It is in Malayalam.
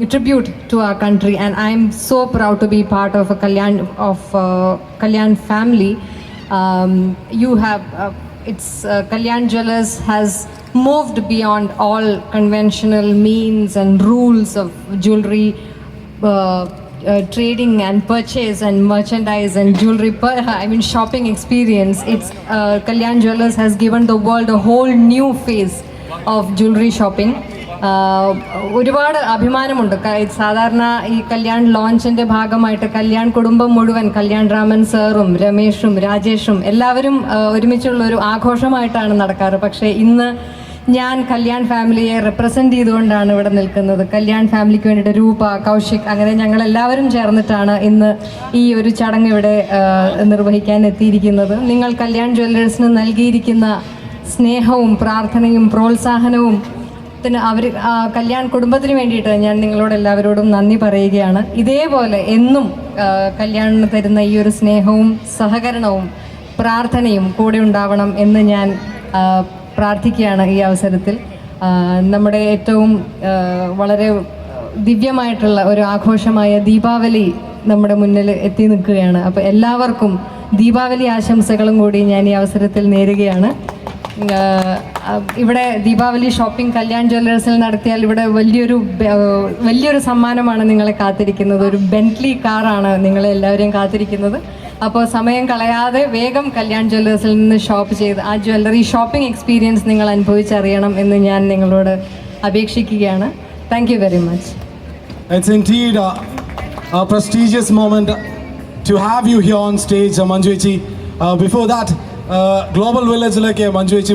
tribute to our country, and I'm so proud to be part of a Kalyan family. You have Kalyan Jewellers has moved beyond all conventional means and rules of jewelry trading and purchase and merchandise and jewelry shopping experience. Kalyan Jewellers has given the world a whole new phase of jewelry shopping. ഒരുപാട് അഭിമാനമുണ്ട്. സാധാരണ ഈ കല്യാൺ ലോഞ്ചിൻ്റെ ഭാഗമായിട്ട് കല്യാൺ കുടുംബം മുഴുവൻ, കല്യാൺ രാമൻ സാറും രമേഷും രാജേഷും എല്ലാവരും ഒരുമിച്ചുള്ള ഒരു ആഘോഷമായിട്ടാണ് നടക്കാറ്. പക്ഷേ ഇന്ന് ഞാൻ കല്യാൺ ഫാമിലിയെ റെപ്രസെൻ്റ് ചെയ്തുകൊണ്ടാണ് ഇവിടെ നിൽക്കുന്നത്. കല്യാൺ ഫാമിലിക്ക് വേണ്ടിയിട്ട് രൂപ, കൗശിക്, അങ്ങനെ ഞങ്ങളെല്ലാവരും ചേർന്നിട്ടാണ് ഇന്ന് ഈ ഒരു ചടങ്ങ് ഇവിടെ നിർവഹിക്കാൻ എത്തിയിരിക്കുന്നത്. നിങ്ങൾ കല്യാൺ ജ്വല്ലേഴ്സിന് നൽകിയിരിക്കുന്ന സ്നേഹവും പ്രാർത്ഥനയും പ്രോത്സാഹനവും അവർ കല്യാൺ കുടുംബത്തിന് വേണ്ടിയിട്ട് ഞാൻ നിങ്ങളോട് എല്ലാവരോടും നന്ദി പറയുകയാണ്. ഇതേപോലെ എന്നും കല്യാണിന് തരുന്ന ഈ ഒരു സ്നേഹവും സഹകരണവും പ്രാർത്ഥനയും കൂടെ ഉണ്ടാവണം എന്ന് ഞാൻ പ്രാർത്ഥിക്കുകയാണ് ഈ അവസരത്തിൽ. നമ്മുടെ ഏറ്റവും വളരെ ദിവ്യമായിട്ടുള്ള ഒരു ആഘോഷമായ ദീപാവലി നമ്മുടെ മുന്നിൽ എത്തി നിൽക്കുകയാണ്. അപ്പോൾ എല്ലാവർക്കും ദീപാവലി ആശംസകളും കൂടി ഞാൻ ഈ അവസരത്തിൽ നേരുകയാണ്. ഇവിടെ ദീപാവലി ഷോപ്പിംഗ് കല്യാൺ ജ്വല്ലേഴ്സിൽ നടത്തിയാൽ ഇവിടെ വലിയൊരു സമ്മാനമാണ് നിങ്ങളെ കാത്തിരിക്കുന്നത്. ഒരു ബെന്റ്ലി കാറാണ് നിങ്ങളെ എല്ലാവരെയും കാത്തിരിക്കുന്നത്. അപ്പോൾ സമയം കളയാതെ വേഗം കല്യാൺ ജ്വല്ലേഴ്സിൽ നിന്ന് ഷോപ്പ് ചെയ്ത് ആ ജ്വല്ലറി ഷോപ്പിംഗ് എക്സ്പീരിയൻസ് നിങ്ങൾ അനുഭവിച്ചറിയണം എന്ന് ഞാൻ നിങ്ങളോട് അപേക്ഷിക്കുകയാണ്. Thank you very much. It's indeed a prestigious moment to have you here on stage, Manju Echi. Before that, Global Village like Manju Echi